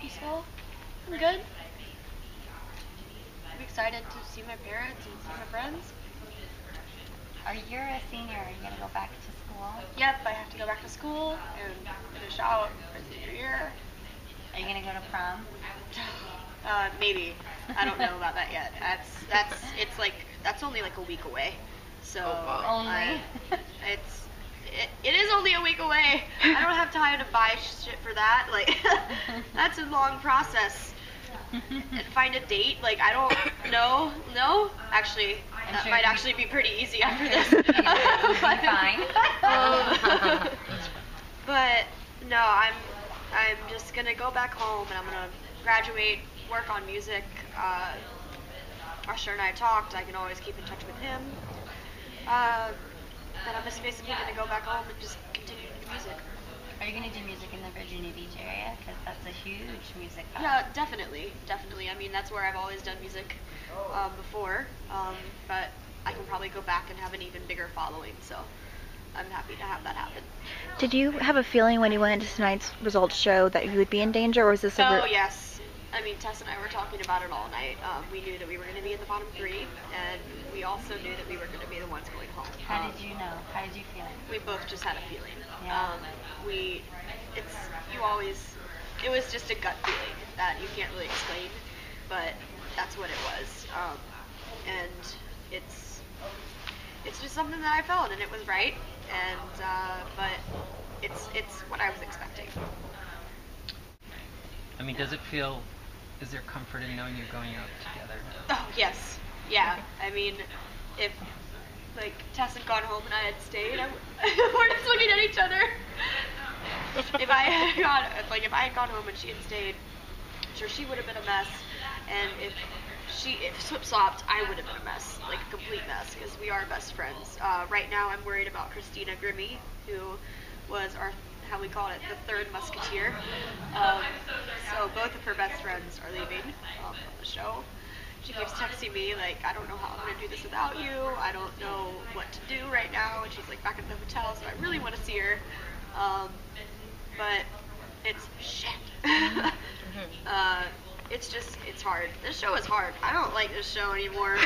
Peaceful. I'm good. I'm excited to see my parents and see my friends. You're a senior. Are you going to go back to school? Yep, I have to go back to school and finish out my senior year. Are you going to go to prom? Maybe. I don't know about that yet. That's only like a week away. So Only? It is only a week away. I don't have time to buy shit for that. Like, that's a long process. And find a date, like, I don't know. No, actually, that might actually be pretty easy after this. Fine. But no, I'm just gonna go back home and I'm gonna graduate, work on music. Usher and I talked. I can always keep in touch with him. And I'm just basically gonna go back home and just continue to do music. Are you going to do music in the Virginia Beach area? Because that's a huge music hub. Yeah, definitely. I mean, that's where I've always done music before, but I can probably go back and have an even bigger following, so I'm happy to have that happen. Did you have a feeling when you went into tonight's results show that you would be in danger, or was this Oh, yes. I mean, Tess and I were talking about it all night. We knew that we were going to be in the bottom three, and we also knew that we were going to be the ones going home. How did you know? How did you feel? We both just had a feeling. Yeah. It was just a gut feeling that you can't really explain, but that's what it was. And it's just something that I felt, and it was right. And but it's what I was expecting. I mean, is there comfort in knowing you're going out together? Oh, yes. Yeah. I mean, if, like, Tess had gone home and I had stayed, we're just looking at each other. If I had gone home and she had stayed, I'm sure she would have been a mess. And if Slip-Slopped, I would have been a mess, like a complete mess, because we are best friends. Right now, I'm worried about Christina Grimmie, who was how we call it, the third musketeer. So both of her best friends are leaving from the show. She keeps texting me, like, I don't know how I'm going to do this without you. I don't know what to do right now. And she's, like, back at the hotel, so I really want to see her. But it's shit. It's hard. This show is hard. I don't like this show anymore.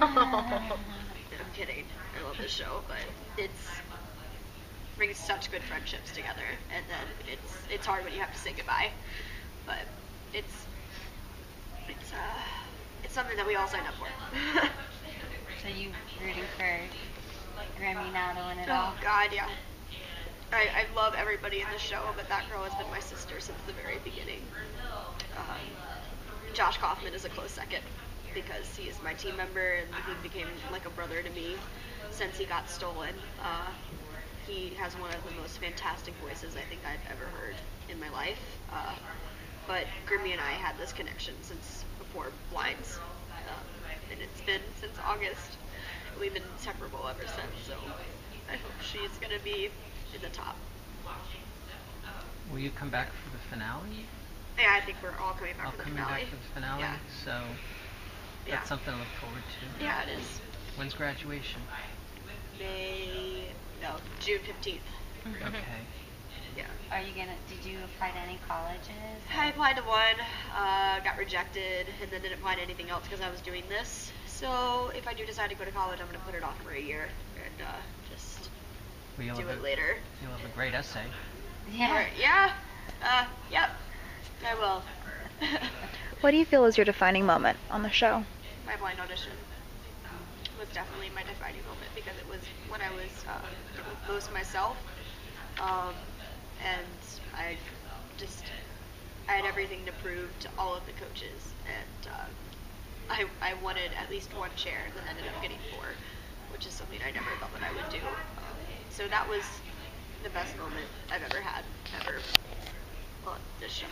I'm kidding. I love this show, but it's brings such good friendships together, and then it's hard when you have to say goodbye. But it's something that we all signed up for. So you rooting for Grammy now to win it all? Oh God, yeah. I love everybody in the show, but that girl has been my sister since the very beginning. Josh Kaufman is a close second because he is my team member and he became like a brother to me since he got stolen. He has one of the most fantastic voices I think I've ever heard in my life. But Grimmy and I had this connection since before Blinds, and it's been since August. We've been inseparable ever since, so I hope she's going to be in the top. Will you come back for the finale? Yeah, I think we're all coming back for the finale. Back for the finale? Yeah. So that's something to look forward to. Yeah, it is. When's graduation? June 15th. Okay. Yeah. Did you apply to any colleges? I applied to one, got rejected, and then didn't apply to anything else because I was doing this. So if I do decide to go to college, I'm going to put it off for a year and just do it later. You'll have a great essay. Yeah. Yep. I will. What do you feel is your defining moment on the show? My blind audition was definitely my defining moment because it was when I was most myself, and I had everything to prove to all of the coaches, and I wanted at least one chair and then ended up getting 4, which is something I never thought that I would do. So that was the best moment I've ever had, on this show.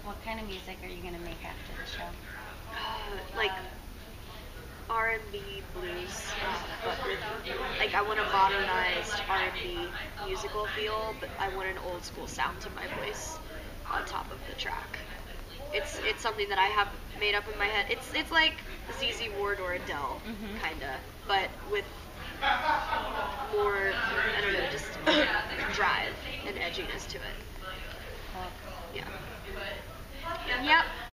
What kind of music are you going to make after the show? Like R&B blues, but with, like, I want a modernized R&B musical feel, but I want an old school sound to my voice on top of the track. It's something that I have made up in my head. It's like ZZ Ward or Adele, kinda, but with more, I don't know, just drive and edginess to it. Well,